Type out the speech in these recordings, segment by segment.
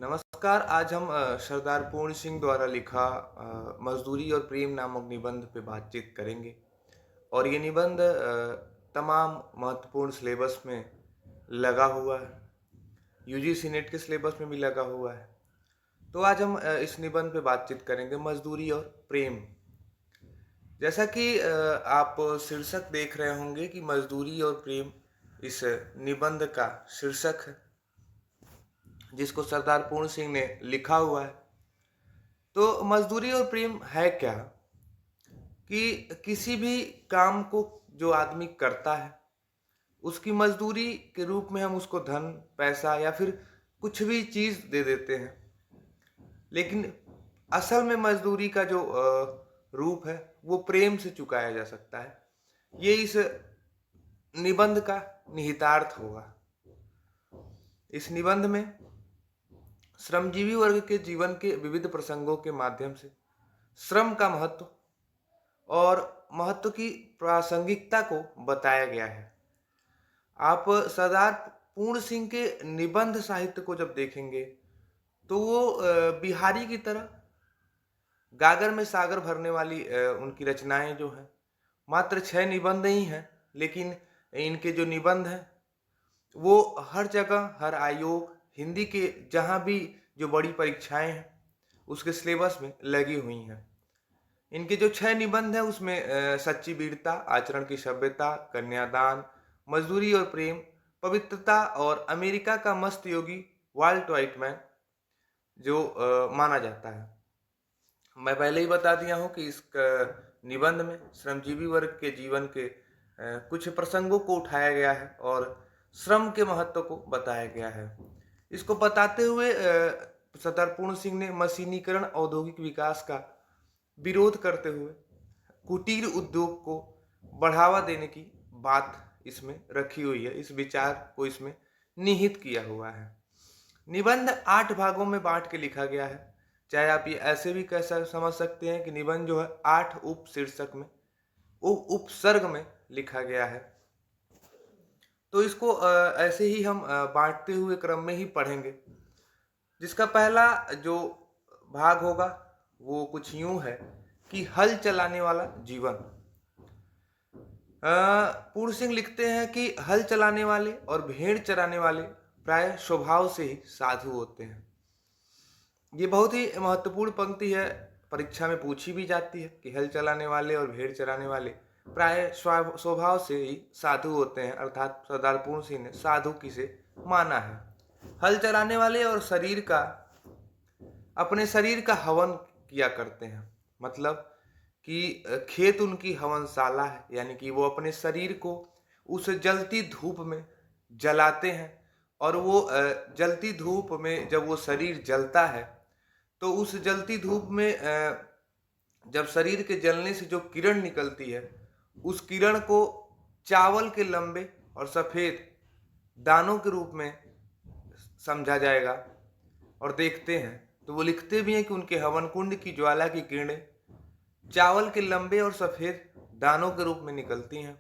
नमस्कार। आज हम सरदार पूर्ण सिंह द्वारा लिखा मजदूरी और प्रेम नामक निबंध पे बातचीत करेंगे। और ये निबंध तमाम महत्वपूर्ण सिलेबस में लगा हुआ है। यूजीसी नेट के सिलेबस में भी लगा हुआ है। तो आज हम इस निबंध पे बातचीत करेंगे, मजदूरी और प्रेम। जैसा कि आप शीर्षक देख रहे होंगे कि मजदूरी और प्रेम इस निबंध का शीर्षक है, जिसको सरदार पूर्ण सिंह ने लिखा हुआ है। तो मजदूरी और प्रेम है क्या? कि किसी भी काम को जो आदमी करता है, उसकी मजदूरी के रूप में हम उसको धन, पैसा या फिर कुछ भी चीज़ दे देते हैं। लेकिन असल में मजदूरी का जो रूप है, वो प्रेम से चुकाया जा सकता है। ये इस निबंध का निहितार्थ होगा। इस निबंध में श्रमजीवी वर्ग के जीवन के विविध प्रसंगों के माध्यम से श्रम का महत्व और महत्व की प्रासंगिकता को बताया गया है। आप सरदार पूर्ण सिंह के निबंध साहित्य को जब देखेंगे तो वो बिहारी की तरह गागर में सागर भरने वाली उनकी रचनाएं जो हैं, मात्र 6 निबंध ही हैं, लेकिन इनके जो निबंध हैं वो हर जगह, हर आयोग, हिंदी के जहाँ भी जो बड़ी परीक्षाएं हैं उसके सिलेबस में लगी हुई हैं। इनके जो 6 निबंध हैं उसमें सच्ची वीरता, आचरण की सभ्यता, कन्यादान, मजदूरी और प्रेम, पवित्रता और अमेरिका का मस्त योगी वाल्ट व्हाइटमैन जो माना जाता है। मैं पहले ही बता दिया हूँ कि इस निबंध में श्रमजीवी वर्ग के जीवन के कुछ प्रसंगों को उठाया गया है और श्रम के महत्व को बताया गया है। इसको बताते हुए सरदार पूर्ण सिंह ने मशीनीकरण, औद्योगिक विकास का विरोध करते हुए कुटीर उद्योग को बढ़ावा देने की बात इसमें रखी हुई है। इस विचार को इसमें निहित किया हुआ है। निबंध 8 भागों में बांट के लिखा गया है। चाहे आप ये ऐसे भी कैसा समझ सकते हैं कि निबंध जो है 8 उप शीर्षक में, उपसर्ग में लिखा गया है। तो इसको ऐसे ही हम बांटते हुए क्रम में ही पढ़ेंगे। जिसका पहला जो भाग होगा वो कुछ यूं है कि हल चलाने वाला जीवन। पूर्ण सिंह लिखते हैं कि हल चलाने वाले और भेड़ चराने वाले प्राय स्वभाव से ही साधु होते हैं। ये बहुत ही महत्वपूर्ण पंक्ति है, परीक्षा में पूछी भी जाती है कि हल चलाने वाले और भेड़ चराने वाले प्राय स्वभाव से ही साधु होते हैं, अर्थात सरदार पूर्ण सिंह ने साधु किसे माना है। हल चलाने वाले और अपने शरीर का हवन किया करते हैं, मतलब कि खेत उनकी हवनशाला है, यानी कि वो अपने शरीर को उस जलती धूप में जलाते हैं। और वो जलती धूप में जब वो शरीर जलता है तो उस जलती धूप में जब शरीर के जलने से जो किरण निकलती है, उस किरण को चावल के लंबे और सफ़ेद दानों के रूप में समझा जाएगा। और देखते हैं तो वो लिखते भी हैं कि उनके हवन कुंड की ज्वाला की किरणें चावल के लंबे और सफ़ेद दानों के रूप में निकलती हैं।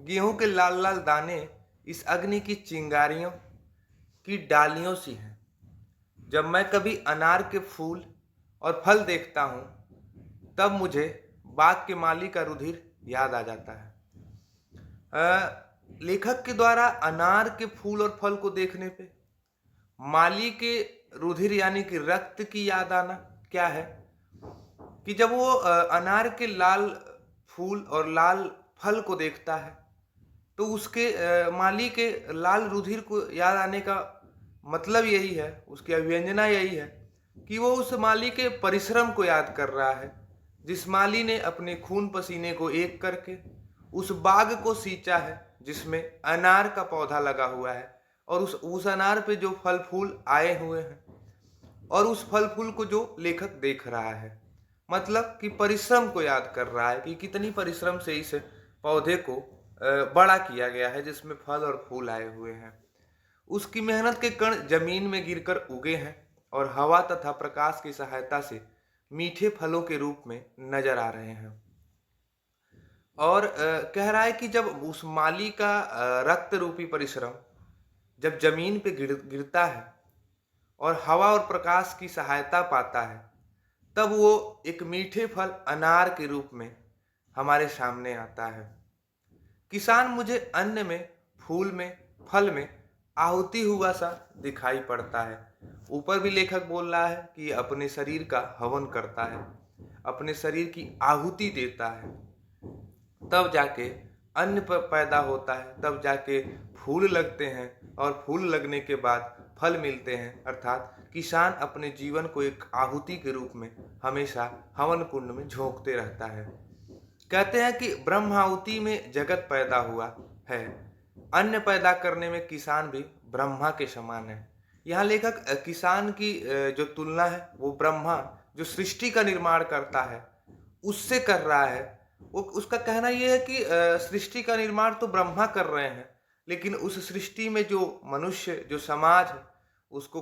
गेहूं के लाल लाल दाने इस अग्नि की चिंगारियों की डालियों सी हैं। जब मैं कभी अनार के फूल और फल देखता हूँ तब मुझे बाग के माली का रुधिर याद आ जाता है। लेखक के द्वारा अनार के फूल और फल को देखने पे माली के रुधिर यानी कि रक्त की याद आना क्या है कि जब वो अनार के लाल फूल और लाल फल को देखता है तो उसके माली के लाल रुधिर को याद आने का मतलब यही है, उसकी अभिव्यंजना यही है कि वो उस माली के परिश्रम को याद कर रहा है, जिस माली ने अपने खून पसीने को एक करके उस बाग को सींचा है जिसमें अनार का पौधा लगा हुआ है और उस अनार पे जो फल फूल आए हुए हैं और उस फल फूल को जो लेखक देख रहा है, मतलब कि परिश्रम को याद कर रहा है कि कितनी परिश्रम से इस पौधे को बड़ा किया गया है जिसमें फल और फूल आए हुए हैं। उसकी मेहनत के कण जमीन में गिरकर उगे हैं और हवा तथा प्रकाश की सहायता से मीठे फलों के रूप में नजर आ रहे हैं। और कह रहा है कि जब उस माली का रक्त रूपी परिश्रम जब जमीन पे गिरता है और हवा और प्रकाश की सहायता पाता है, तब वो एक मीठे फल अनार के रूप में हमारे सामने आता है। किसान मुझे अन्न में, फूल में, फल में आहुति हुआ सा दिखाई पड़ता है। ऊपर भी लेखक बोल रहा है कि अपने शरीर का हवन करता है, अपने शरीर की आहुति देता है, तब जाके अन्न पैदा होता है, तब जाके फूल लगते हैं और फूल लगने के बाद फल मिलते हैं। अर्थात किसान अपने जीवन को एक आहुति के रूप में हमेशा हवन कुंड में झोंकते रहता है। कहते हैं कि ब्रह्म आहुति में जगत पैदा हुआ है। अन्न पैदा करने में किसान भी ब्रह्मा के समान है। यहाँ लेखक किसान की जो तुलना है वो ब्रह्मा जो सृष्टि का निर्माण करता है उससे कर रहा है। वो उसका कहना यह है कि सृष्टि का निर्माण तो ब्रह्मा कर रहे हैं, लेकिन उस सृष्टि में जो मनुष्य, जो समाज है, उसको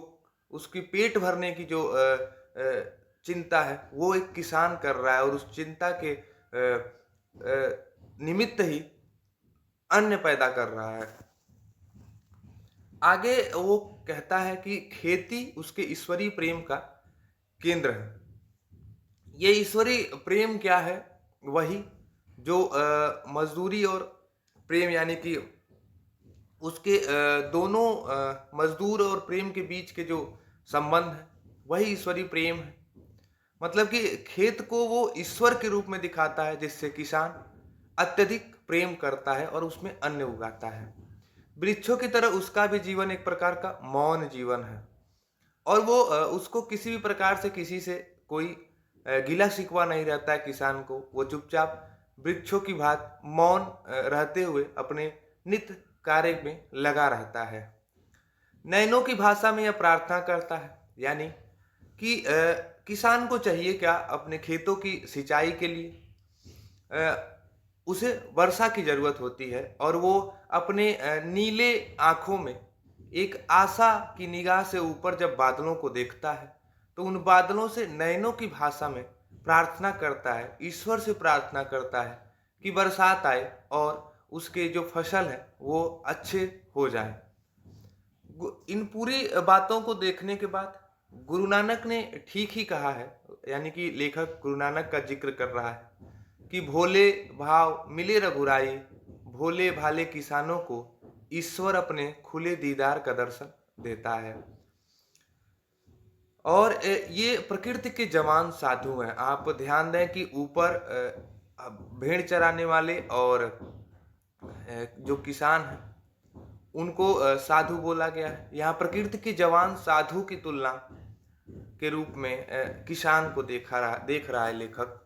उसकी पेट भरने की जो चिंता है वो एक किसान कर रहा है, और उस चिंता के निमित्त ही अन्न पैदा कर रहा है। आगे वो कहता है कि खेती उसके ईश्वरीय प्रेम का केंद्र है। ये ईश्वरीय प्रेम क्या है? वही जो मजदूरी और प्रेम, यानी कि उसके दोनों मजदूर और प्रेम के बीच के जो संबंध है वही ईश्वरीय प्रेम है। मतलब कि खेत को वो ईश्वर के रूप में दिखाता है, जिससे किसान अत्यधिक प्रेम करता है और उसमें अन्न उगाता है। वृक्षों की तरह उसका भी जीवन एक प्रकार का मौन जीवन है, और वो उसको किसी भी प्रकार से किसी से कोई गिला शिकवा नहीं रहता है। किसान को वो चुपचाप वृक्षों की भांति मौन रहते हुए अपने नित्य कार्य में लगा रहता है। नैनों की भाषा में यह प्रार्थना करता है, यानी कि किसान को चाहिए क्या? अपने खेतों की सिंचाई के लिए उसे वर्षा की जरूरत होती है, और वो अपने नीले आंखों में एक आशा की निगाह से ऊपर जब बादलों को देखता है तो उन बादलों से नैनों की भाषा में प्रार्थना करता है, ईश्वर से प्रार्थना करता है कि बरसात आए और उसके जो फसल है वो अच्छे हो जाए। इन पूरी बातों को देखने के बाद गुरु नानक ने ठीक ही कहा है, यानी कि लेखक गुरु नानक का जिक्र कर रहा है कि भोले भाव मिले रघुराई, भोले भाले किसानों को ईश्वर अपने खुले दीदार का दर्शन देता है। और ये प्रकृति के जवान साधु हैं। आप ध्यान दें कि ऊपर भेड़ चराने वाले और जो किसान हैं उनको साधु बोला गया है। यहाँ प्रकृति के जवान साधु की तुलना के रूप में किसान को देख रहा है लेखक,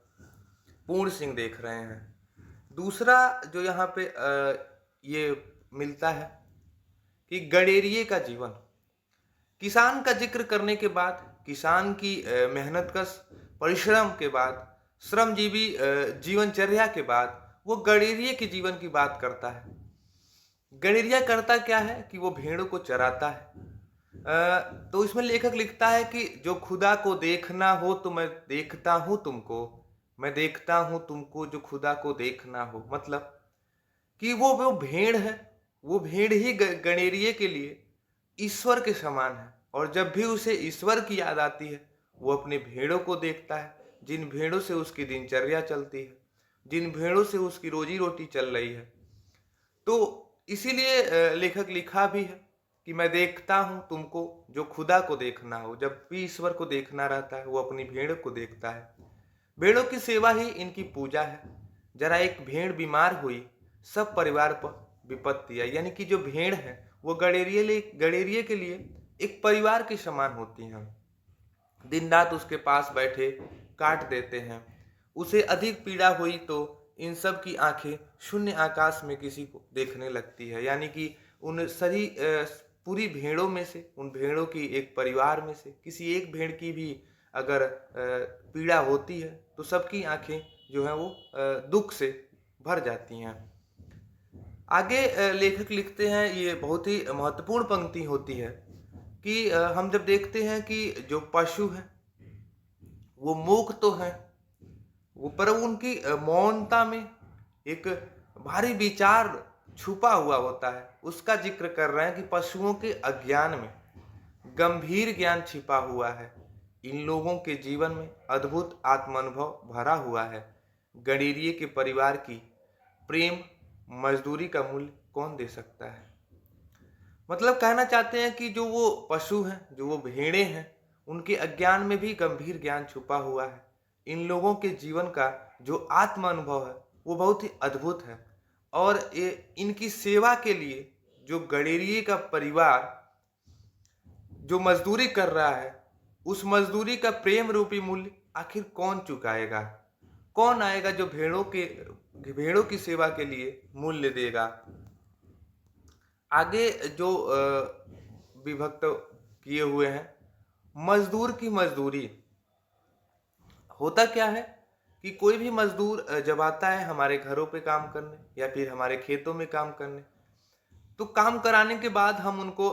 पूर्ण सिंह देख रहे हैं। दूसरा जो यहाँ पे ये मिलता है कि गडेरिये का जीवन। किसान का जिक्र करने के बाद, किसान की मेहनतकश परिश्रम के बाद, श्रमजीवी जीवनचर्या के बाद वो गडेरिये के जीवन की बात करता है। गडेरिया करता क्या है कि वो भेड़ों को चराता है। तो इसमें लेखक लिखता है कि जो खुदा को देखना हो तो मैं देखता हूँ तुमको, मैं देखता हूँ तुमको जो खुदा को देखना हो। मतलब कि वो भेड़ है, वो भेड़ ही गणेरिये के लिए ईश्वर के समान है, और जब भी उसे ईश्वर की याद आती है वो अपने भेड़ों को देखता है, जिन भेड़ों से उसकी दिनचर्या चलती है, जिन भेड़ों से उसकी रोजी रोटी चल रही है। तो इसीलिए लेखक लिखा भी है कि मैं देखता हूं तुमको जो खुदा को देखना हो। जब भी ईश्वर को देखना रहता है वो अपनी भेड़ को देखता है। भेड़ों की सेवा ही इनकी पूजा है। जरा एक भेड़ बीमार हुई, सब परिवार पर विपत्ति आई। यानी कि जो भेड़ है वो गडेरिये के लिए एक परिवार के समान होती हैं। दिन रात उसके पास बैठे काट देते हैं। उसे अधिक पीड़ा हुई तो इन सब की आंखें शून्य आकाश में किसी को देखने लगती है। यानी कि उन सभी पूरी भेड़ों में से, उन भेड़ों की एक परिवार में से किसी एक भेड़ की भी अगर पीड़ा होती है तो सबकी आंखें जो है वो दुख से भर जाती हैं। आगे लेखक लिखते हैं, ये बहुत ही महत्वपूर्ण पंक्ति होती है कि हम जब देखते हैं कि जो पशु हैं वो मूक तो हैं, वो पर उनकी मौनता में एक भारी विचार छुपा हुआ होता है। उसका जिक्र कर रहे हैं कि पशुओं के अज्ञान में गंभीर ज्ञान छिपा हुआ है। इन लोगों के जीवन में अद्भुत आत्मानुभव भरा हुआ है। गणिरीय के परिवार की प्रेम मजदूरी का मूल्य कौन दे सकता है। मतलब कहना चाहते हैं कि जो वो पशु हैं, जो वो भेड़ें हैं, उनके अज्ञान में भी गंभीर ज्ञान छुपा हुआ है। इन लोगों के जीवन का जो आत्म अनुभव है वो बहुत ही अद्भुत है। और ये इनकी सेवा के लिए जो गडेरिए का परिवार जो मजदूरी कर रहा है, उस मजदूरी का प्रेम रूपी मूल्य आखिर कौन चुकाएगा। कौन आएगा जो भेड़ों की सेवा के लिए मूल्य देगा। आगे जो विभक्त किए हुए हैं, मजदूर की मजदूरी। होता क्या है कि कोई भी मजदूर जब आता है हमारे घरों पे काम करने या फिर हमारे खेतों में काम करने, तो काम कराने के बाद हम उनको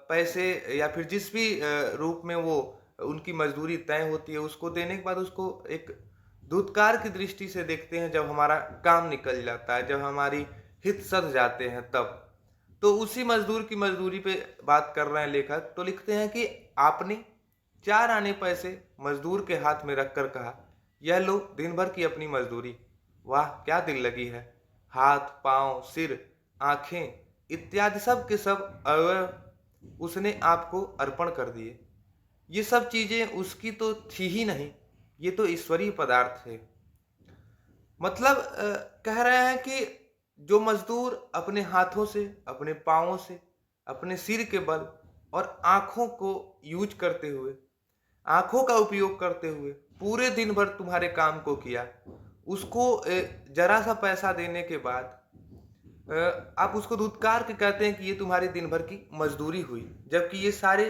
पैसे या फिर जिस भी रूप में वो उनकी मजदूरी तय होती है उसको देने के बाद उसको एक धुतकार की दृष्टि से देखते हैं। जब हमारा काम निकल जाता है, जब हमारी हित सध जाते हैं, तब तो उसी मजदूर की मजदूरी पे बात कर रहे हैं लेखक। तो लिखते हैं कि आपने 4 आने पैसे मजदूर के हाथ में रखकर कहा, यह लो दिन भर की अपनी मजदूरी। वाह क्या दिल लगी है। हाथ, पांव, सिर, आंखें इत्यादि सब के सब अवयव उसने आपको अर्पण कर दिए। ये सब चीजें उसकी तो थी ही नहीं, ये तो ईश्वरीय पदार्थ थे। मतलब कह रहे हैं कि जो मजदूर अपने हाथों से, अपने पाँवों से, अपने सिर के बल और आँखों को यूज करते हुए, आँखों का उपयोग करते हुए पूरे दिन भर तुम्हारे काम को किया, उसको जरा सा पैसा देने के बाद आप उसको धुतकार के कहते हैं कि ये तुम्हारी दिन भर की मजदूरी हुई। जबकि ये सारे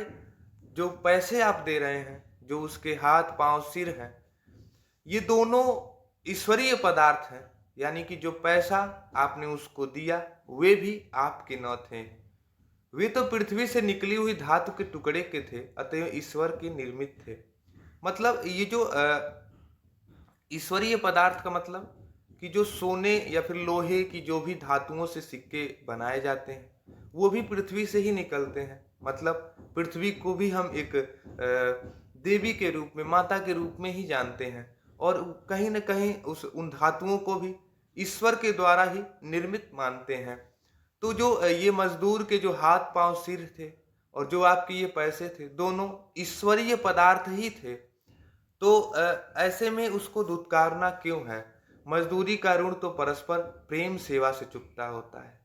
जो पैसे आप दे रहे हैं, जो उसके हाथ, पाँव, सिर हैं, ये दोनों ईश्वरीय पदार्थ हैं। यानी कि जो पैसा आपने उसको दिया वे भी आपके न थे, वे तो पृथ्वी से निकली हुई धातु के टुकड़े के थे, अतः ईश्वर के निर्मित थे। मतलब ये जो ईश्वरीय पदार्थ का मतलब कि जो सोने या फिर लोहे की जो भी धातुओं से सिक्के बनाए जाते हैं वो भी पृथ्वी से ही निकलते हैं। मतलब पृथ्वी को भी हम एक देवी के रूप में, माता के रूप में ही जानते हैं और कहीं न कहीं उन धातुओं को भी ईश्वर के द्वारा ही निर्मित मानते हैं। तो जो ये मजदूर के जो हाथ, पांव, सिर थे और जो आपके ये पैसे थे, दोनों ईश्वरीय पदार्थ ही थे। तो ऐसे में उसको धुतकारना क्यों है। मजदूरी का ऋण तो परस्पर प्रेम सेवा से चुकता होता है,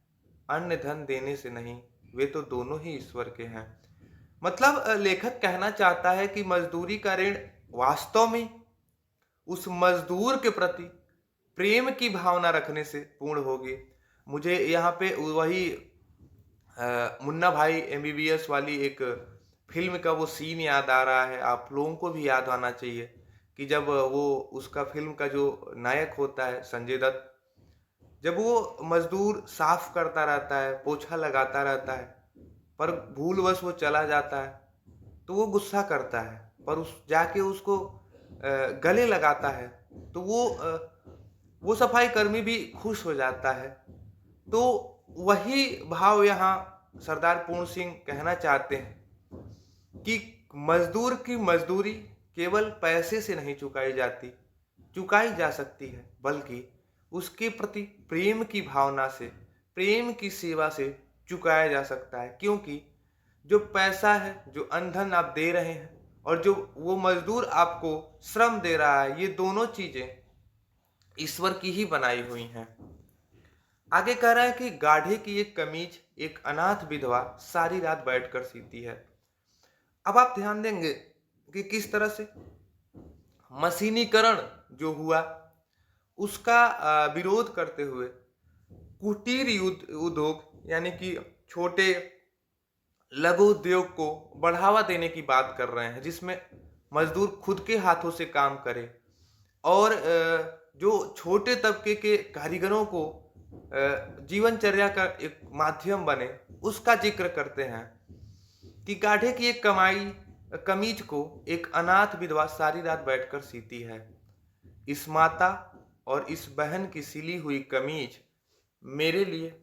अन्य धन देने से नहीं, वे तो दोनों ही ईश्वर के हैं। मतलब लेखक कहना चाहता है कि मजदूरी का ऋण वास्तव में उस मजदूर के प्रति प्रेम की भावना रखने से पूर्ण होगी। मुझे यहाँ पे वही मुन्ना भाई एमबीबीएस वाली एक फिल्म का वो सीन याद आ रहा है। आप लोगों को भी याद आना चाहिए कि जब वो उसका फिल्म का जो नायक होता है संजय दत्त, जब वो मजदूर साफ करता रहता है, पोछा लगाता रहता है, पर भूलवश वो चला जाता है, तो वो गुस्सा करता है, पर उस जाके उसको गले लगाता है, तो वो सफाई कर्मी भी खुश हो जाता है। तो वही भाव यहाँ सरदार पूर्ण सिंह कहना चाहते हैं कि मजदूर की मजदूरी केवल पैसे से नहीं चुकाई जाती, चुकाई जा सकती है, बल्कि उसके प्रति प्रेम की भावना से, प्रेम की सेवा से चुकाया जा सकता है। क्योंकि जो पैसा है, जो अनधन आप दे रहे हैं और जो वो मजदूर आपको श्रम दे रहा है, ये दोनों चीजें ईश्वर की ही बनाई हुई हैं। आगे कह रहा है कि गाढ़े की एक कमीज एक अनाथ विधवा सारी रात बैठकर सीती है। अब आप ध्यान देंगे कि किस तरह से मशीनीकरण जो हुआ उसका विरोध करते हुए कुटीर उद्योग यानी कि छोटे लघु उद्योग को बढ़ावा देने की बात कर रहे हैं, जिसमें मजदूर खुद के हाथों से काम करे और जो छोटे तबके के कारीगरों को जीवनचर्या का एक माध्यम बने, उसका जिक्र करते हैं कि गाढ़े की एक कमीज को एक अनाथ विधवा सारी रात बैठकर सीती है। इस माता और इस बहन की सिली हुई कमीज मेरे लिए,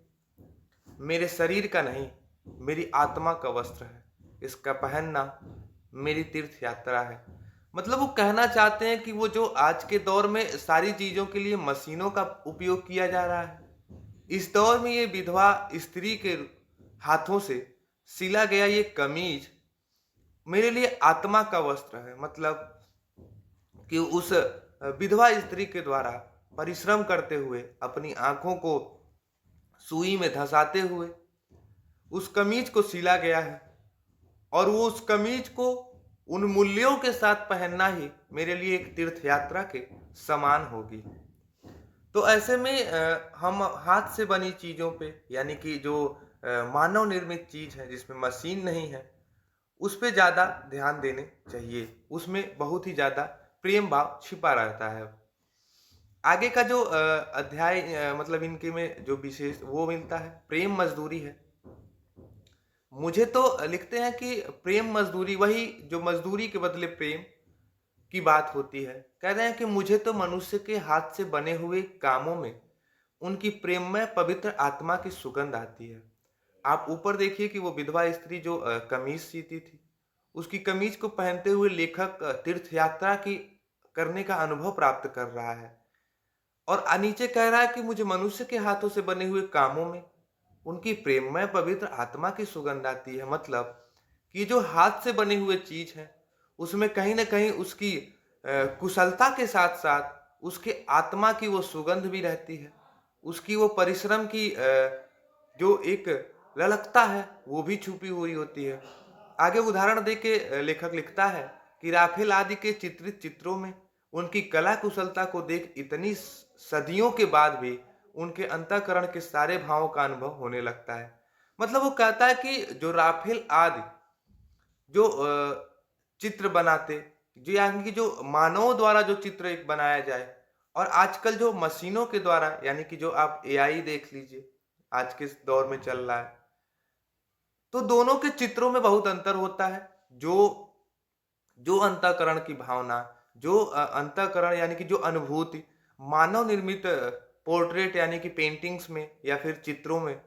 मेरे शरीर का नहीं, मेरी आत्मा का वस्त्र है। इसका पहनना मेरी तीर्थ यात्रा है। मतलब वो कहना चाहते हैं कि वो जो आज के दौर में सारी चीज़ों के लिए मशीनों का उपयोग किया जा रहा है, इस दौर में ये विधवा स्त्री के हाथों से सिला गया ये कमीज मेरे लिए आत्मा का वस्त्र है। मतलब कि उस विधवा स्त्री के द्वारा परिश्रम करते हुए अपनी आंखों को सुई में धंसाते हुए उस कमीज को सिला गया है, और वो उस कमीज को उन मूल्यों के साथ पहनना ही मेरे लिए एक तीर्थ यात्रा के समान होगी। तो ऐसे में हम हाथ से बनी चीज़ों पे, यानी कि जो मानव निर्मित चीज़ है जिसमें मशीन नहीं है, उस पे ज़्यादा ध्यान देने चाहिए। उसमें बहुत ही ज़्यादा प्रेम भाव छिपा रहता है। आगे का जो अध्याय मतलब इनके में जो विशेष वो मिलता है, प्रेम मजदूरी है। मुझे तो लिखते हैं कि प्रेम मजदूरी, वही जो मजदूरी के बदले प्रेम की बात होती है। कह रहे हैं कि मुझे तो मनुष्य के हाथ से बने हुए कामों में उनकी प्रेममय पवित्र आत्मा की सुगंध आती है। आप ऊपर देखिए कि वो विधवा स्त्री जो कमीज सीती थी, उसकी कमीज को पहनते हुए लेखक तीर्थ यात्रा की करने का अनुभव प्राप्त कर रहा है। और नीचे कह रहा है कि मुझे मनुष्य के हाथों से बने हुए कामों में उनकी प्रेममय पवित्र आत्मा की सुगंध आती है। मतलब कि जो हाथ से बने हुए चीज है, उसमें कहीं ना कहीं उसकी कुशलता के साथ साथ उसके आत्मा की वो सुगंध भी रहती है। उसकी वो परिश्रम की जो एक ललकता है वो भी छुपी हुई होती है। आगे उदाहरण दे के लेखक लिखता है कि राफेल आदि के चित्रित चित्रों में उनकी कला कुशलता को देख इतनी सदियों के बाद भी उनके अंतःकरण के सारे भावों का अनुभव होने लगता है। मतलब वो कहता है कि जो राफेल आदि जो चित्र बनाते, जो यानी कि जो मानवों द्वारा जो चित्र एक बनाया जाए, और आजकल जो मशीनों के द्वारा, यानी कि जो आप एआई देख लीजिए आज के इस दौर में चल रहा है, तो दोनों के चित्रों में बहुत अंतर होता है। जो जो अंतःकरण की भावना, जो अंतःकरण यानी कि जो अनुभूति मानव निर्मित पोर्ट्रेट यानी कि पेंटिंग्स में या फिर चित्रों में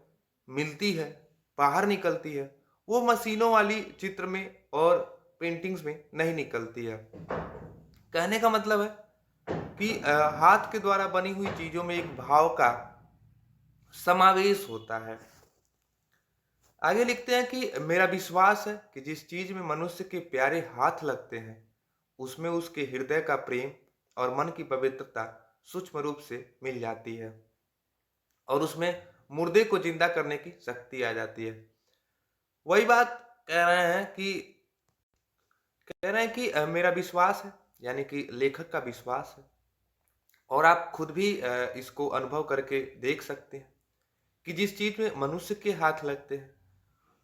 मिलती है, बाहर निकलती है, वो मशीनों वाली चित्र में और पेंटिंग्स में नहीं निकलती है। कहने का मतलब है कि हाथ के द्वारा बनी हुई चीजों में एक भाव का समावेश होता है। आगे लिखते हैं कि मेरा विश्वास है कि जिस चीज में मनुष्य के प्यारे हाथ लगते हैं, उसमें उसके हृदय का प्रेम और मन की पवित्रता सूक्ष्म रूप से मिल जाती है, और उसमें मुर्दे को जिंदा करने की शक्ति आ जाती है। वही बात कह रहे हैं कि मेरा विश्वास है, यानी कि लेखक का विश्वास है। और आप खुद भी इसको अनुभव करके देख सकते हैं कि जिस चीज में मनुष्य के हाथ लगते हैं,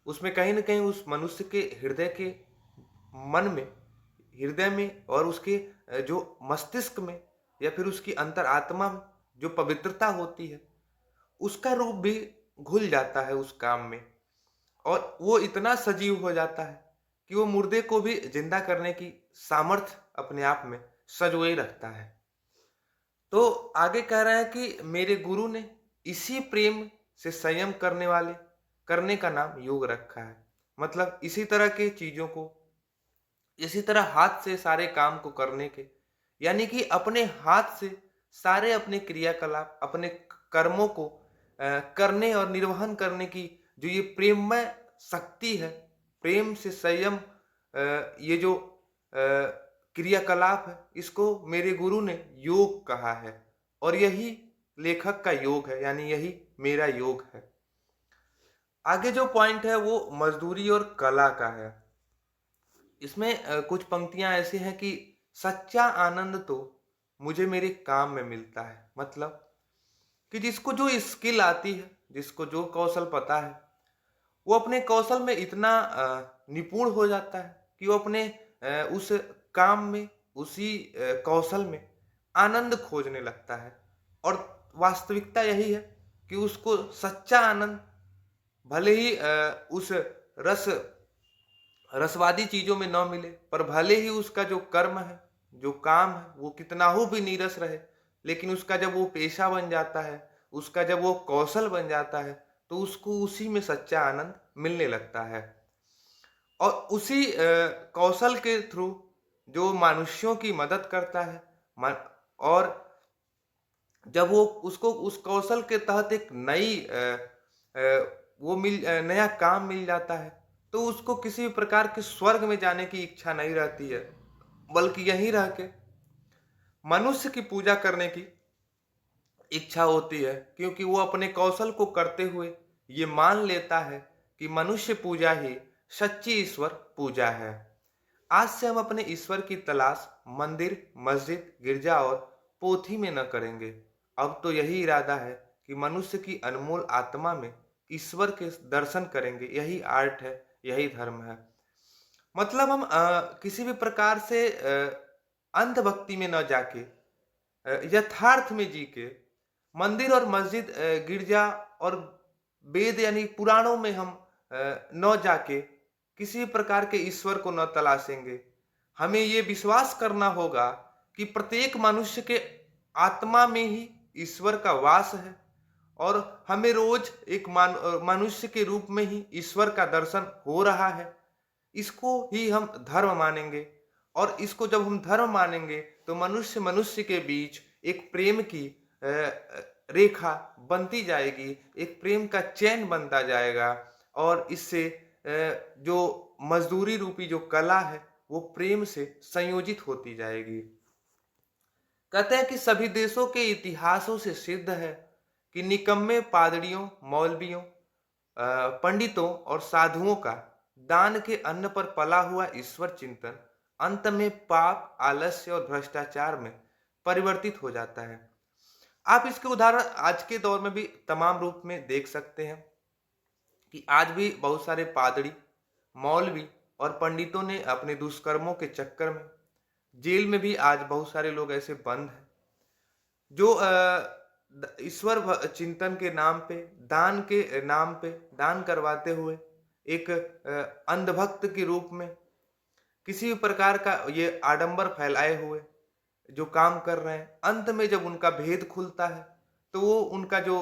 उसमें कहीं ना कहीं उस मनुष्य के हृदय के मन में, हृदय में और उसके जो मस्तिष्क में या फिर उसकी अंतरात्मा में जो पवित्रता होती है, उसका रूप भी घुल जाता है उस काम में, और वो इतना सजीव हो जाता है कि वो मुर्दे को भी जिंदा करने की सामर्थ्य अपने आप में सजोए रखता है। तो आगे कह रहा है कि मेरे गुरु ने इसी प्रेम से संयम करने का नाम योग रखा है। मतलब इसी तरह के चीजों को, इसी तरह हाथ से सारे काम को करने के, यानी कि अपने हाथ से सारे अपने क्रियाकलाप, अपने कर्मों को करने और निर्वहन करने की जो ये प्रेममय शक्ति है, प्रेम से संयम, ये जो क्रियाकलाप है, इसको मेरे गुरु ने योग कहा है, और यही लेखक का योग है, यानी यही मेरा योग है। आगे जो पॉइंट है वो मजदूरी और कला का है। इसमें कुछ पंक्तियां ऐसी हैं कि सच्चा आनंद तो मुझे मेरे काम में मिलता है। मतलब कि जिसको जो स्किल आती है, जिसको जो कौशल पता है, वो अपने कौशल में इतना निपुण हो जाता है कि वो अपने उस काम में, उसी कौशल में आनंद खोजने लगता है। और वास्तविकता यही है कि उसको सच्चा आनंद भले ही उस रस रसवादी चीजों में न मिले, पर भले ही उसका जो कर्म है, जो काम है, वो कितना हो भी नीरस रहे, लेकिन उसका जब वो पेशा बन जाता है, उसका जब वो कौशल बन जाता है, तो उसको उसी में सच्चा आनंद मिलने लगता है। और उसी कौशल के थ्रू जो मनुष्यों की मदद करता है और जब वो उसको उस कौशल के तहत एक नई नया काम मिल जाता है, तो उसको किसी भी प्रकार के स्वर्ग में जाने की इच्छा नहीं रहती है, बल्कि यहीं रह के मनुष्य की पूजा करने की इच्छा होती है, क्योंकि वो अपने कौशल को करते हुए ये मान लेता है कि मनुष्य पूजा ही सच्ची ईश्वर पूजा है। आज से हम अपने ईश्वर की तलाश मंदिर, मस्जिद, गिरजा और पोथी में न करेंगे। अब तो यही इरादा है कि मनुष्य की अनमोल आत्मा में ईश्वर के दर्शन करेंगे। यही आर्ट है, यही धर्म है। मतलब हम किसी भी प्रकार से अंधभक्ति में न जाके यथार्थ में जी के मंदिर और मस्जिद, गिरजा और वेद यानी पुराणों में हम न जाके किसी भी प्रकार के ईश्वर को न तलाशेंगे। हमें ये विश्वास करना होगा कि प्रत्येक मनुष्य के आत्मा में ही ईश्वर का वास है और हमें रोज एक मनुष्य के रूप में ही ईश्वर का दर्शन हो रहा है। इसको ही हम धर्म मानेंगे और इसको जब हम धर्म मानेंगे तो मनुष्य मनुष्य के बीच एक प्रेम की रेखा बनती जाएगी, एक प्रेम का चैन बनता जाएगा और इससे जो मजदूरी रूपी जो कला है वो प्रेम से संयोजित होती जाएगी। कहते हैं कि सभी देशों के इतिहासों से सिद्ध है कि निकम्मे पादरियों, मौलवियों, पंडितों और साधुओं का दान के अन्न पर पला हुआ ईश्वर चिंतन अंत में पाप, आलस्य और भ्रष्टाचार में परिवर्तित हो जाता है। आप इसके उदाहरण आज के दौर में भी तमाम रूप में देख सकते हैं कि आज भी बहुत सारे पादरी, मौलवी और पंडितों ने अपने दुष्कर्मों के चक्कर में जेल में भी आज बहुत सारे लोग ऐसे बंद हैं जो ईश्वर चिंतन के नाम पे, दान के नाम पे, दान करवाते हुए एक अंधभक्त के रूप में किसी भी प्रकार का ये आडंबर फैलाए हुए जो काम कर रहे हैं, अंत में जब उनका भेद खुलता है तो वो उनका जो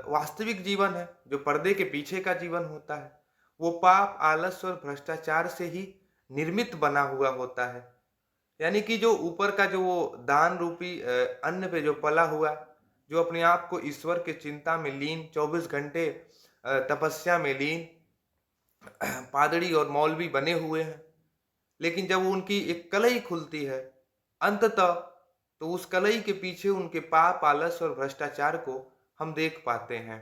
वास्तविक जीवन है, जो पर्दे के पीछे का जीवन होता है, वो पाप, आलस्य और भ्रष्टाचार से ही निर्मित बना हुआ होता है। यानी कि जो ऊपर का जो वो दान रूपी अन्न पे जो पला हुआ, जो अपने आप को ईश्वर के चिंता में लीन 24 घंटे तपस्या में लीन पादरी और मौलवी बने हुए हैं, लेकिन जब उनकी एक कलई खुलती है अंततः, तो उस कलई के पीछे उनके पाप, आलस्य और भ्रष्टाचार को हम देख पाते हैं।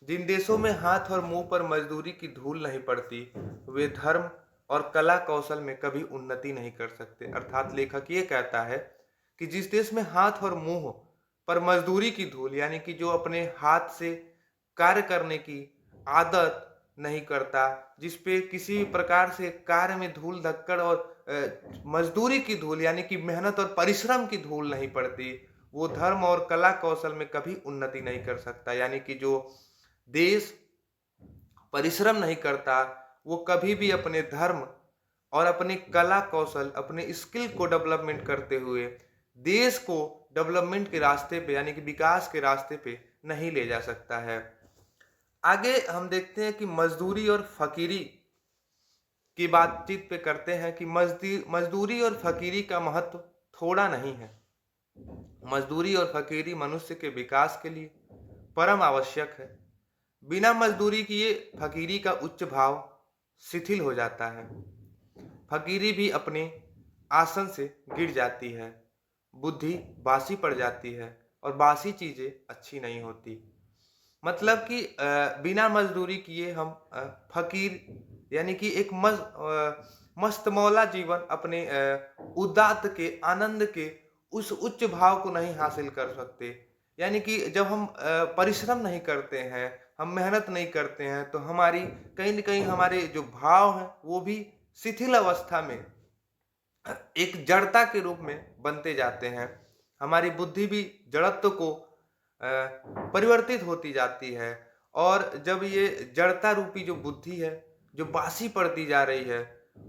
जिन देशों में हाथ और मुंह पर मजदूरी की धूल नहीं पड़ती, वे धर्म और कला कौशल में कभी उन्नति नहीं कर सकते। अर्थात लेखक ये कहता है कि जिस देश में हाथ और मुंह पर मजदूरी की धूल, यानी कि जो अपने हाथ से कार्य करने की आदत नहीं करता, जिस पे किसी भी प्रकार से कार्य में धूल धक्कड़ और मजदूरी की धूल यानी कि मेहनत और परिश्रम की धूल नहीं पड़ती, वो धर्म और कला कौशल में कभी उन्नति नहीं कर सकता। यानी कि जो देश परिश्रम नहीं करता, वो कभी भी अपने धर्म और अपने कला कौशल, अपने स्किल को डेवलपमेंट करते हुए देश को डेवलपमेंट के रास्ते पे यानी कि विकास के रास्ते पे नहीं ले जा सकता है। आगे हम देखते हैं कि मजदूरी और फकीरी की बातचीत पे करते हैं कि मजदूरी और फकीरी का महत्व थोड़ा नहीं है। मजदूरी और फकीरी मनुष्य के विकास के लिए परम आवश्यक है। बिना मजदूरी किए फकीरी का उच्च भाव शिथिल हो जाता है। फकीरी भी अपने आसन से गिर जाती है, बुद्धि बासी पड़ जाती है और बासी चीजें अच्छी नहीं होती। मतलब कि बिना मजदूरी किए हम फकीर यानी कि एक मस्तमौला जीवन अपने उदात्त के आनंद के उस उच्च भाव को नहीं हासिल कर सकते। यानी कि जब हम परिश्रम नहीं करते हैं, हम मेहनत नहीं करते हैं, तो हमारी कहीं न कहीं हमारे जो भाव हैं वो भी शिथिल अवस्था में एक जड़ता के रूप में बनते जाते हैं। हमारी बुद्धि भी जड़त्व को परिवर्तित होती जाती है और जब ये जड़ता रूपी जो बुद्धि है जो बासी पड़ती जा रही है,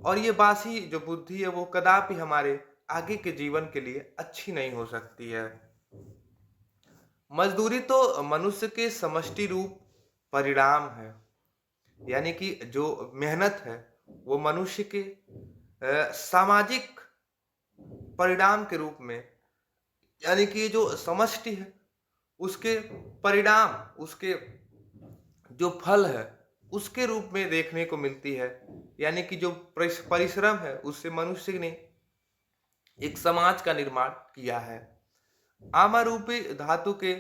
और ये बासी जो बुद्धि है वो कदापि हमारे आगे के जीवन के लिए अच्छी नहीं हो सकती है। मजदूरी तो मनुष्य के समष्टि रूप परिणाम है, यानी कि जो मेहनत है वो मनुष्य के सामाजिक परिणाम के रूप में, यानी कि जो समष्टि है उसके परिणाम, उसके जो फल है उसके रूप में देखने को मिलती है। यानी कि जो परिश्रम है उससे मनुष्य ने एक समाज का निर्माण किया है। आमारूपी धातु के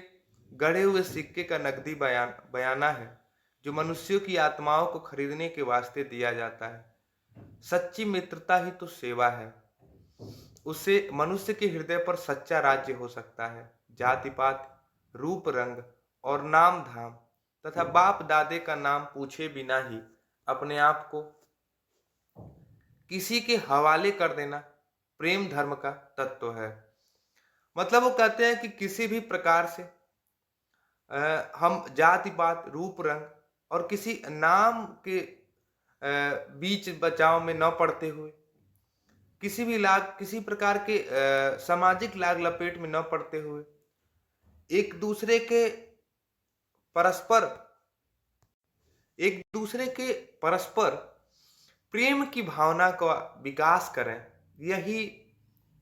गढ़े हुए सिक्के का नकदी बयाना है जो मनुष्यों की आत्माओं को खरीदने के वास्ते दिया जाता है। सच्ची मित्रता ही तो सेवा है। उससे मनुष्य के हृदय पर सच्चा राज्य हो सकता है। जाति पात, रूप रंग और नाम धाम तथा बाप दादे का नाम पूछे बिना ही अपने आप को किसी के हवाले कर देना प्रेम धर्म का तत्व है। मतलब वो कहते हैं कि किसी भी प्रकार से हम जाति पात, रूप रंग और किसी नाम के बीच बचाव में न पड़ते हुए, किसी प्रकार के सामाजिक लाग लपेट में न पड़ते हुए, एक दूसरे के परस्पर एक दूसरे के परस्पर प्रेम की भावना का विकास करें। यही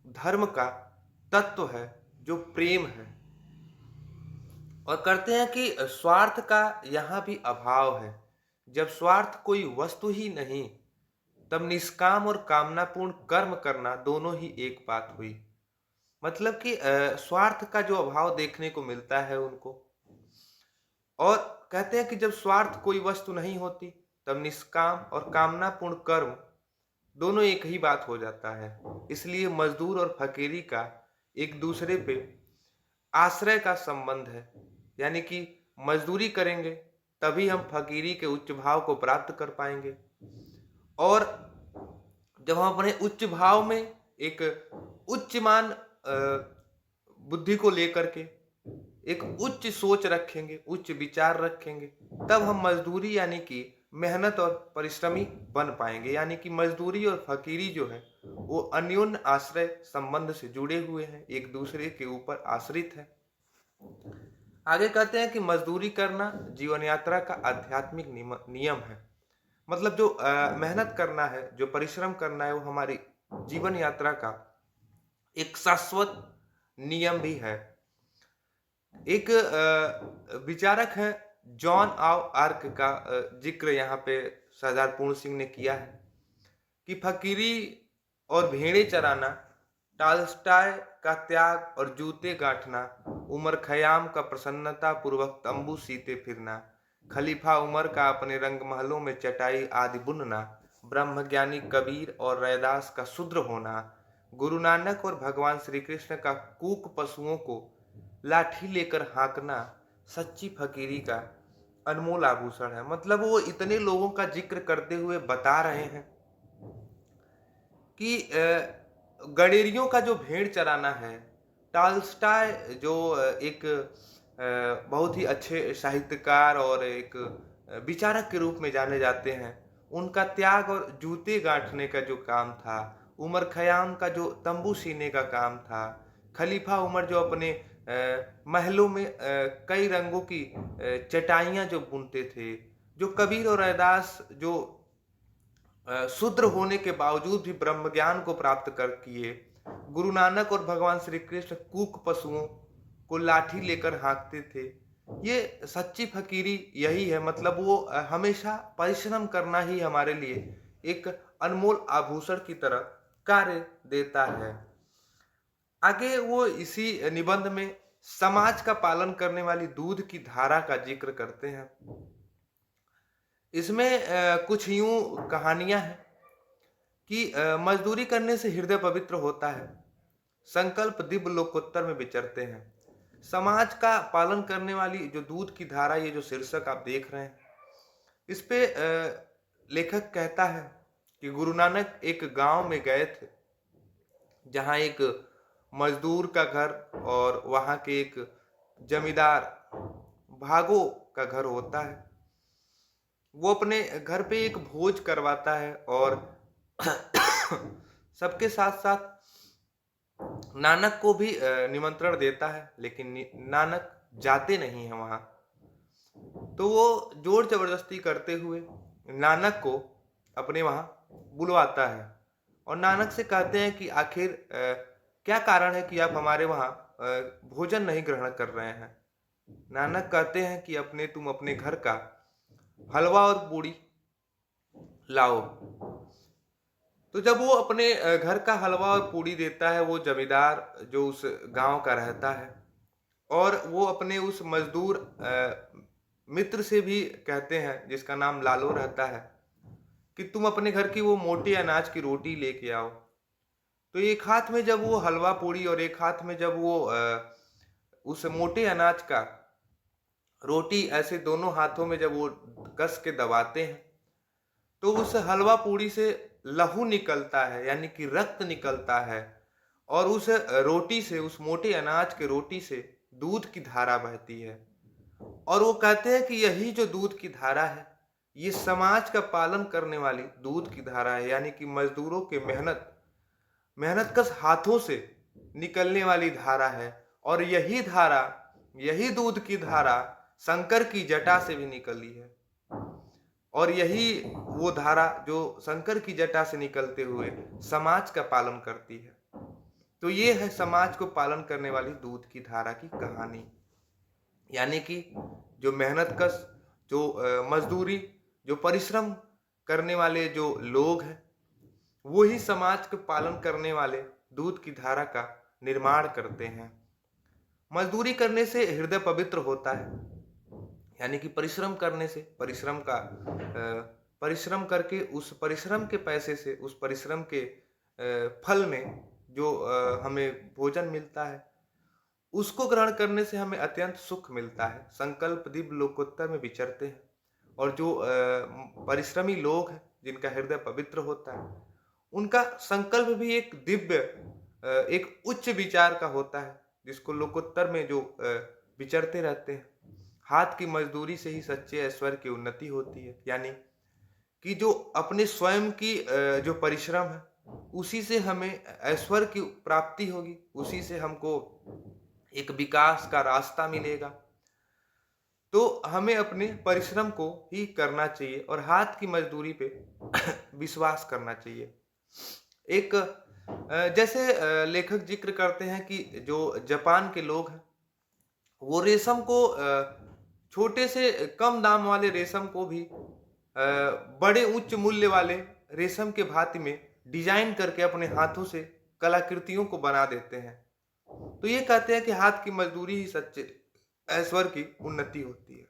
धर्म का तत्व है जो प्रेम है। और करते हैं कि स्वार्थ का यहाँ भी अभाव है। जब स्वार्थ कोई वस्तु ही नहीं, तब निष्काम और कामनापूर्ण कर्म करना दोनों ही एक बात हुई। मतलब कि स्वार्थ का जो अभाव देखने को मिलता है उनको। और कहते हैं कि जब स्वार्थ कोई वस्तु नहीं होती, तब निष्काम और कामनापूर्ण कर्म दोनों एक ही बात हो जाता है। इसलिए मजदूर और फकीरी का एक दूसरे पे आश्रय का संबंध है। यानी कि मजदूरी करेंगे तभी हम फकीरी के उच्च भाव को प्राप्त कर पाएंगे। और जब हम अपने उच्च भाव में एक उच्चमान बुद्धि को लेकर के एक उच्च सोच रखेंगे, उच्च विचार रखेंगे, तब हम मजदूरी यानी कि मेहनत और परिश्रमी बन पाएंगे। यानी कि मजदूरी और फकीरी जो है वो अन्योन्य आश्रय संबंध से जुड़े हुए हैं, एक दूसरे के ऊपर आश्रित है। आगे कहते हैं कि मजदूरी करना जीवन यात्रा का आध्यात्मिक नियम है। मतलब जो मेहनत करना है, जो परिश्रम करना है, वो हमारी जीवन यात्रा का एक शाश्वत नियम भी है। एक विचारक है जॉन ऑफ आर्क का जिक्र यहाँ पे सरदार पूर्ण सिंह ने किया है कि फकीरी और भेड़े चराना, टालस्टाय का त्याग और जूते गांठना, उमर खयाम का प्रसन्नता पूर्वक तंबू सीते फिरना, खलीफा उमर का अपने रंग महलों में चटाई आदि बुनना, ब्रह्मज्ञानी कबीर और रैदास का शूद्र होना, गुरु नानक और भगवान श्री कृष्ण का कूक पशुओं को लाठी लेकर हाँकना सच्ची फकीरी का अनमोल आभूषण है। मतलब वो इतने लोगों का जिक्र करते हुए बता रहे हैं कि गडेरियों का जो भेड़ चराना है, टालस्टाय जो एक बहुत ही अच्छे साहित्यकार और एक विचारक के रूप में जाने जाते हैं, उनका त्याग और जूते गांठने का जो काम था, उमर खयाम का जो तंबू सीने का काम था, खलीफा उमर जो अपने महलों में कई रंगों की चटाइयाँ जो बुनते थे, जो कबीर और रैदास जो शूद्र होने के बावजूद भी ब्रह्म ज्ञान को प्राप्त कर किए, गुरु नानक और भगवान श्री कृष्ण कूक पशुओं को लाठी लेकर हाँकते थे। ये सच्ची फकीरी यही है। मतलब वो हमेशा परिश्रम करना ही हमारे लिए एक अनमोल आभूषण की तरह कार्य देता है। आगे वो इसी निबंध में समाज का पालन करने वाली दूध की धारा का जिक्र करते हैं। इसमें कुछ यूं कहानियां हैं कि मजदूरी करने से हृदय पवित्र होता है, संकल्प दिव्य लोकोत्तर में विचरते हैं। समाज का पालन करने वाली जो दूध की धारा, ये जो शीर्षक आप देख रहे हैं, इस पे लेखक कहता है कि गुरु नानक एक गांव में गए थे जहां एक मजदूर का घर और वहां के एक जमींदार भागो का घर होता है। वो अपने घर पे एक भोज करवाता है और सबके साथ साथ नानक को भी निमंत्रण देता है, लेकिन नानक जाते नहीं हैं वहां। तो वो जोर जबरदस्ती करते हुए नानक को अपने वहाँ बुलवाता है और नानक से कहते हैं कि आखिर क्या कारण है कि आप हमारे वहाँ भोजन नहीं ग्रहण कर रहे हैं। नानक कहते हैं कि तुम अपने घर का हलवा और पूड़ी लाओ। तो जब वो अपने घर का हलवा और पूड़ी देता है, वो जमींदार जो उस गांव का रहता है, और वो अपने उस मजदूर मित्र से भी कहते हैं जिसका नाम लालो रहता है कि तुम अपने घर की वो मोटे अनाज की रोटी लेके आओ। तो एक हाथ में जब वो हलवा पूड़ी और एक हाथ में जब वो उस मोटे अनाज का रोटी, ऐसे दोनों हाथों में जब वो कस के दबाते हैं, तो उस हलवा पूड़ी से लहू निकलता है, यानी कि रक्त निकलता है, और उस रोटी से, उस मोटे अनाज के रोटी से दूध की धारा बहती है। और वो कहते हैं कि यही जो दूध की धारा है, ये समाज का पालन करने वाली दूध की धारा है, यानी कि मजदूरों के मेहनतकश हाथों से निकलने वाली धारा है। और यही धारा, यही दूध की धारा शंकर की जटा से भी निकली है, और यही वो धारा जो शंकर की जटा से निकलते हुए समाज का पालन करती है। तो ये है समाज को पालन करने वाली दूध की धारा की कहानी। यानी कि जो मेहनतकश, जो मजदूरी, जो परिश्रम करने वाले जो लोग हैं, वो ही समाज को पालन करने वाले दूध की धारा का निर्माण करते हैं। मजदूरी करने से हृदय पवित्र होता है, यानी कि परिश्रम करने से, परिश्रम करके उस परिश्रम के पैसे से, उस परिश्रम के फल में जो हमें भोजन मिलता है, उसको ग्रहण करने से हमें अत्यंत सुख मिलता है। संकल्प दिव्य लोकोत्तर में विचरते हैं, और जो परिश्रमी लोग हैं, जिनका हृदय पवित्र होता है, उनका संकल्प भी एक दिव्य, एक उच्च विचार का होता है, जिसको लोकोत्तर में जो विचरते रहते हैं। हाथ की मजदूरी से ही सच्चे ऐश्वर्य की उन्नति होती है, यानी कि जो अपने स्वयं की जो परिश्रम है, उसी से हमें ऐश्वर्य की प्राप्ति होगी, उसी से हमको एक विकास का रास्ता मिलेगा। तो हमें अपने परिश्रम को ही करना चाहिए और हाथ की मजदूरी पे विश्वास करना चाहिए। एक जैसे लेखक जिक्र करते हैं कि जो जापान के लोग हैं, वो रेशम को छोटे से कम दाम वाले रेशम को भी बड़े उच्च मूल्य वाले रेशम के भांति में डिजाइन करके अपने हाथों से कलाकृतियों को बना देते हैं। तो ये कहते हैं कि हाथ की मजदूरी ही सच्चे ऐश्वर्य की उन्नति होती है।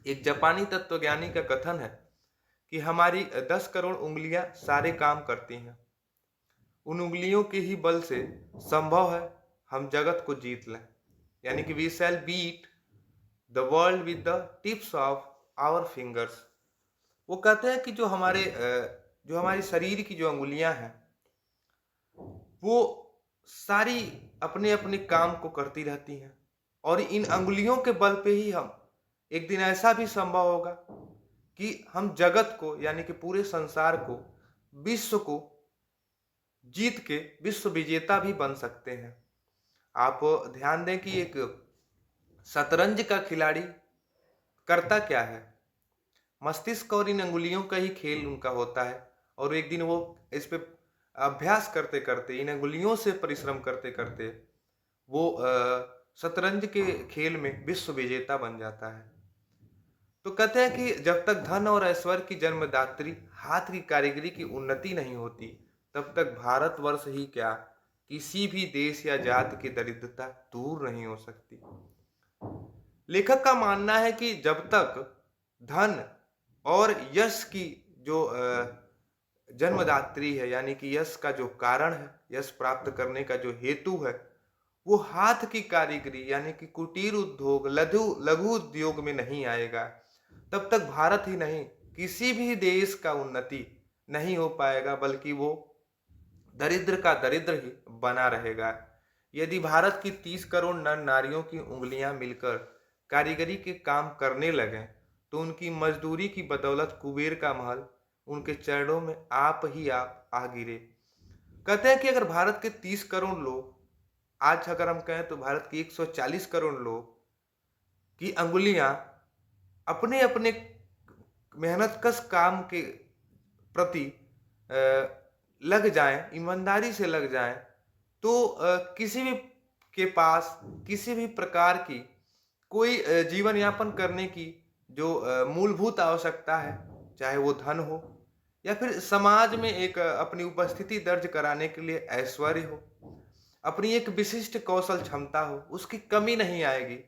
एक जापानी तत्वज्ञानी का कथन है कि हमारी 10 करोड़ उंगलियां सारे काम करती हैं। उन उंगलियों के ही बल से संभव है हम जगत को जीत लें, यानी कि we shall beat the world with the tips of our fingers. वो कहते हैं कि जो हमारी शरीर की जो अंगुलियां हैं, वो सारी अपने अपने काम को करती रहती हैं, और इन अंगुलियों के बल पे ही हम एक दिन ऐसा भी संभव होगा कि हम जगत को, यानी कि पूरे संसार को, विश्व को जीत के विश्व विजेता भी बन सकते हैं। आप ध्यान दें कि एक शतरंज का खिलाड़ी करता क्या है, मस्तिष्क और इन अंगुलियों का ही खेल उनका होता है, और एक दिन वो इस पे अभ्यास करते करते, इन अंगुलियों से परिश्रम करते करते वो शतरंज के खेल में विश्व विजेता बन जाता है। तो कहते हैं कि जब तक धन और ऐश्वर्य की जन्मदात्री हाथ की कारीगरी की उन्नति नहीं होती, तब तक भारतवर्ष ही क्या, किसी भी देश या जाति की दरिद्रता दूर नहीं हो सकती। लेखक का मानना है कि जब तक धन और यश की जो जन्मदात्री है, यानी कि यश का जो कारण है, यश प्राप्त करने का जो हेतु है, वो हाथ की कारीगरी, यानी कि कुटीर उद्योग, लघु उद्योग में नहीं आएगा, तब तक भारत ही नहीं, किसी भी देश का उन्नति नहीं हो पाएगा, बल्कि वो दरिद्र का दरिद्र ही बना रहेगा। यदि भारत की 30 करोड़ नर नारियों की उंगलियां मिलकर कारीगरी के काम करने लगें, तो उनकी मजदूरी की बदौलत कुबेर का महल उनके चरणों में आप ही आप आ गिरे। कहते हैं कि अगर भारत के 30 करोड़ लोग, आज अगर हम कहें तो भारत की 140 करोड़ लोग की अंगुलियां अपने अपने मेहनतकश काम के प्रति लग जाएं, ईमानदारी से लग जाएं, तो किसी भी के पास किसी भी प्रकार की कोई जीवन यापन करने की जो मूलभूत आवश्यकता है, चाहे वो धन हो या फिर समाज में एक अपनी उपस्थिति दर्ज कराने के लिए ऐश्वर्य हो, अपनी एक विशिष्ट कौशल क्षमता हो, उसकी कमी नहीं आएगी।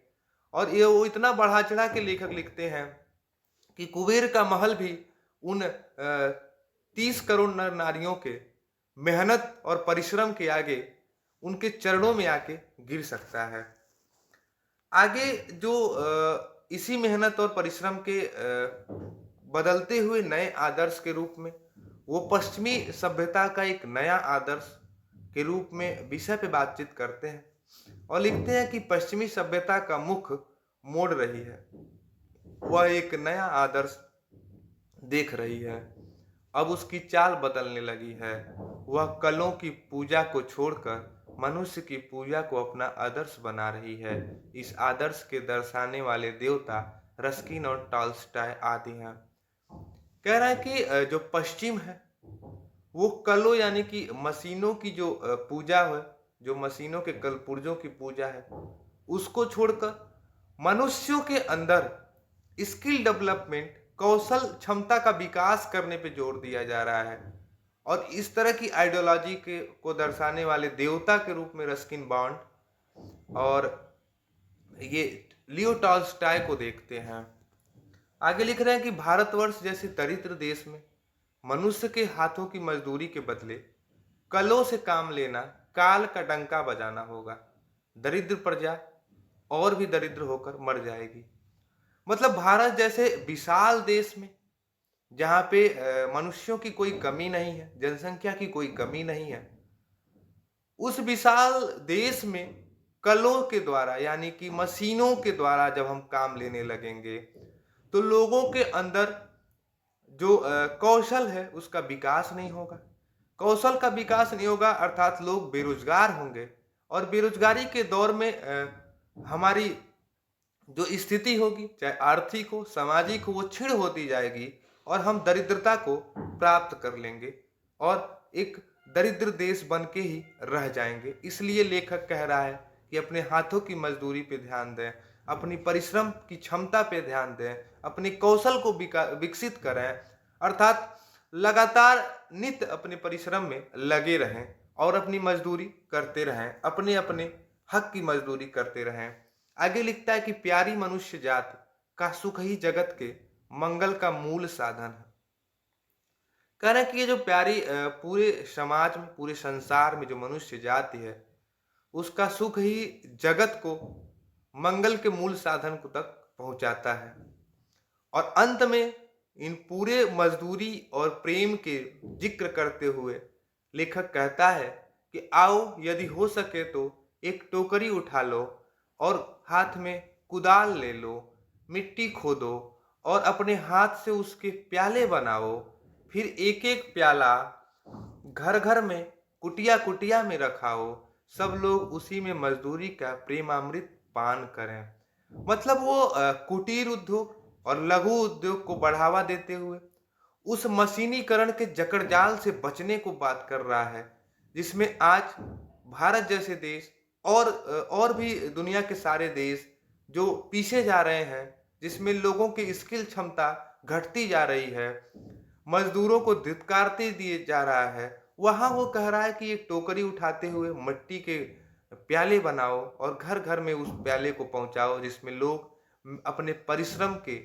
और ये वो इतना बढ़ा चढ़ा के लेखक लिखते हैं कि कुबेर का महल भी उन 30 करोड़ नर नारियों के मेहनत और परिश्रम के आगे उनके चरणों में आके गिर सकता है। आगे जो इसी मेहनत और परिश्रम के बदलते हुए नए आदर्श के रूप में वो पश्चिमी सभ्यता का एक नया आदर्श के रूप में विषय पे बातचीत करते हैं और लिखते हैं कि पश्चिमी सभ्यता का मुख मोड़ रही है, वह एक नया आदर्श देख रही है, अब उसकी चाल बदलने लगी है। वह कलों की पूजा को छोड़कर मनुष्य की पूजा को अपना आदर्श बना रही है। इस आदर्श के दर्शाने वाले देवता रस्किन और टॉल्स्टॉय आदि हैं। कह रहा है कि जो पश्चिम है वो कलों यानी कि मशीनों की जो पूजा है, जो मशीनों के कल पुर्जों की पूजा है, उसको छोड़कर मनुष्यों के अंदर स्किल डेवलपमेंट, कौशल क्षमता का विकास करने पे जोर दिया जा रहा है। और इस तरह की आइडियोलॉजी के को दर्शाने वाले देवता के रूप में रस्किन बॉन्ड और ये लियो टॉल्स्टॉय को देखते हैं। आगे लिख रहे हैं कि भारतवर्ष जैसे दरिद्र देश में मनुष्य के हाथों की मजदूरी के बदले कलों से काम लेना काल का डंका बजाना होगा। दरिद्र प्रजा और भी दरिद्र होकर मर जाएगी। मतलब भारत जैसे विशाल देश में जहाँ पे मनुष्यों की कोई कमी नहीं है, जनसंख्या की कोई कमी नहीं है, उस विशाल देश में कलों के द्वारा यानी कि मशीनों के द्वारा जब हम काम लेने लगेंगे तो लोगों के अंदर जो कौशल है उसका विकास नहीं होगा। कौशल का विकास नहीं होगा अर्थात लोग बेरोजगार होंगे और बेरोजगारी के दौर में हमारी जो स्थिति होगी, चाहे आर्थिक हो, सामाजिक हो, वो क्षीण होती जाएगी और हम दरिद्रता को प्राप्त कर लेंगे और एक दरिद्र देश बन के ही रह जाएंगे। इसलिए लेखक कह रहा है कि अपने हाथों की मजदूरी पे ध्यान दें, अपनी परिश्रम की क्षमता पे ध्यान दें, अपने कौशल को विकसित करें, अर्थात लगातार नित्य अपने परिश्रम में लगे रहें और अपनी मजदूरी करते रहें, अपने अपने हक की मजदूरी करते रहें। आगे लिखता है कि प्यारी मनुष्य जात का सुख ही जगत के मंगल का मूल साधन है। कह रहे हैं कि ये जो प्यारी पूरे समाज में, पूरे संसार में जो मनुष्य जाति है उसका सुख ही जगत को मंगल के मूल साधन को तक पहुंचाता है। और अंत में इन पूरे मजदूरी और प्रेम के जिक्र करते हुए लेखक कहता है कि आओ यदि हो सके तो एक टोकरी उठा लो और हाथ में कुदाल ले लो, मिट्टी खोदो और अपने हाथ से उसके प्याले बनाओ, फिर एक एक प्याला घर घर में, कुटिया कुटिया में रखाओ, सब लोग उसी में मजदूरी का प्रेमामृत पान करें। मतलब वो कुटीर उद्योग और लघु उद्योग को बढ़ावा देते हुए उस मशीनीकरण के जकड़जाल से बचने को बात कर रहा है, जिसमें आज भारत जैसे देश और भी दुनिया के सारे देश जो पीछे जा रहे हैं, जिसमें लोगों की स्किल क्षमता घटती जा रही है, मजदूरों को धिक्कारते दिए जा रहा है, वहां वो कह रहा है कि एक टोकरी उठाते हुए मिट्टी के प्याले बनाओ और घर घर में उस प्याले को पहुंचाओ, जिसमें लोग अपने परिश्रम के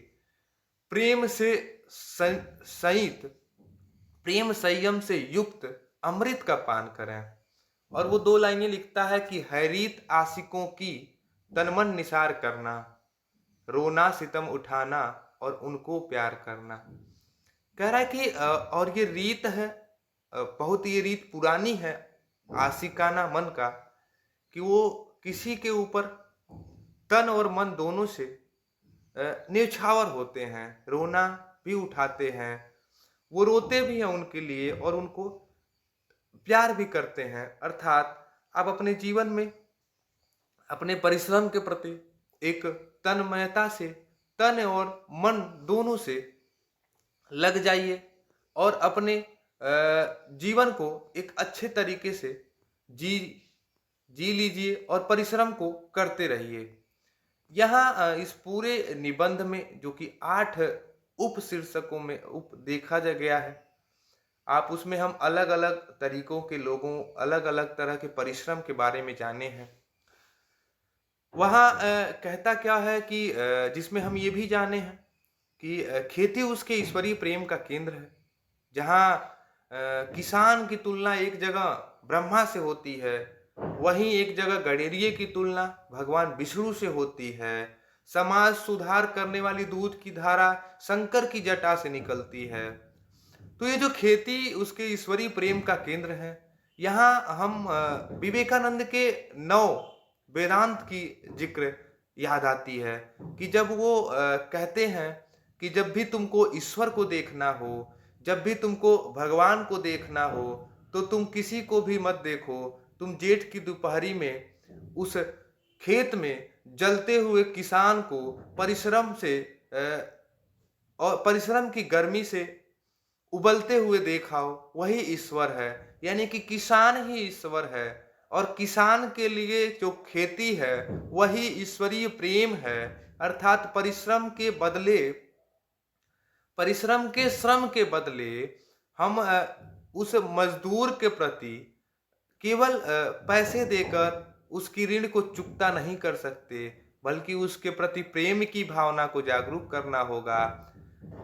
प्रेम से सहित, प्रेम संयम से युक्त अमृत का पान करें। और वो 2 लाइनें लिखता है कि हैरीत आशिकों की तनमन निसार करना, रोना सितम उठाना और उनको प्यार करना। कह रहा है कि और ये रीत है, बहुत ये रीत पुरानी है आशिकाना मन का, कि वो किसी के ऊपर तन और मन दोनों से न्यौछावर होते हैं, रोना भी उठाते हैं, वो रोते भी हैं उनके लिए और उनको प्यार भी करते हैं। अर्थात आप अपने जीवन में अपने परिश्रम के प्रति एक तन्मयता से, तन और मन दोनों से लग जाइए और अपने जीवन को एक अच्छे तरीके से जी जी लीजिए और परिश्रम को करते रहिए। यहाँ इस पूरे निबंध में जो कि 8 उप शीर्षकों में उप देखा जा गया है, आप उसमें हम अलग-अलग तरीकों के लोगों, अलग-अलग तरह के परिश्रम के बारे में जाने हैं। वहाँ कहता क्या है कि जिसमें हम ये भी जाने हैं कि खेती उसके ईश्वरीय प्रेम का केंद्र है। जहाँ किसान की तुलना एक जगह ब्रह्मा से होती है, वहीं एक जगह गडेरिये की तुलना भगवान विष्णु से होती है। समाज सुधार करने वाली दूध की धारा शंकर की जटा से निकलती है। तो ये जो खेती उसके ईश्वरीय प्रेम का केंद्र है, यहाँ हम विवेकानंद के 9 वेदांत की जिक्र याद आती है कि जब वो कहते हैं कि जब भी तुमको ईश्वर को देखना हो, जब भी तुमको भगवान को देखना हो, तो तुम किसी को भी मत देखो। तुम जेठ की दोपहरी में उस खेत में जलते हुए किसान को परिश्रम से और परिश्रम की गर्मी से उबलते हुए देखाओ, वही ईश्वर है। यानी कि किसान ही ईश्वर है और किसान के लिए जो खेती है वही ईश्वरीय प्रेम है। अर्थात परिश्रम के श्रम के बदले हम उस मजदूर के प्रति केवल पैसे देकर उसकी ऋण को चुकता नहीं कर सकते, बल्कि उसके प्रति प्रेम की भावना को जागरूक करना होगा।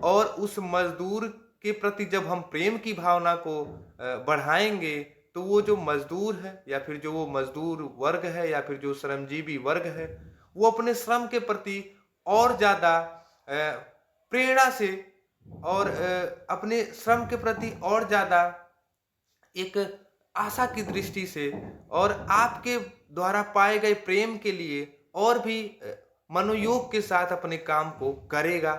और उस मजदूर के प्रति जब हम प्रेम की भावना को बढ़ाएंगे, तो वो जो मजदूर है या फिर जो वो मजदूर वर्ग है या फिर जो श्रमजीवी वर्ग है, वो अपने श्रम के प्रति और ज़्यादा प्रेरणा से और अपने श्रम के प्रति और ज़्यादा एक आशा की दृष्टि से और आपके द्वारा पाए गए प्रेम के लिए और भी मनोयोग के साथ अपने काम को करेगा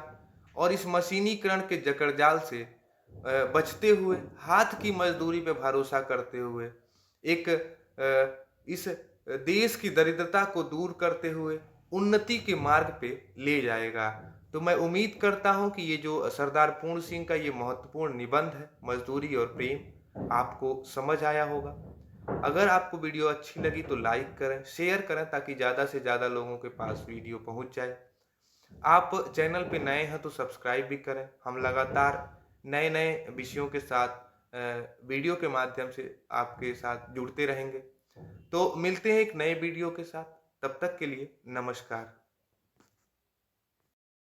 और इस मशीनीकरण के जकड़जाल से बचते हुए, हाथ की मजदूरी पे भरोसा करते हुए, एक इस देश की दरिद्रता को दूर करते हुए उन्नति के मार्ग पे ले जाएगा। तो मैं उम्मीद करता हूँ कि ये जो सरदार पूर्ण सिंह का ये महत्वपूर्ण निबंध है, मजदूरी और प्रेम, आपको समझ आया होगा। अगर आपको वीडियो अच्छी लगी तो लाइक करें, शेयर करें ताकि ज़्यादा से ज़्यादा लोगों के पास वीडियो पहुंच जाए। आप चैनल पे नए हैं तो सब्सक्राइब भी करें। हम लगातार नए-नए विषयों के साथ वीडियो के माध्यम से आपके साथ जुड़ते रहेंगे। तो मिलते हैं एक नए वीडियो के साथ। तब तक के लिए नमस्कार।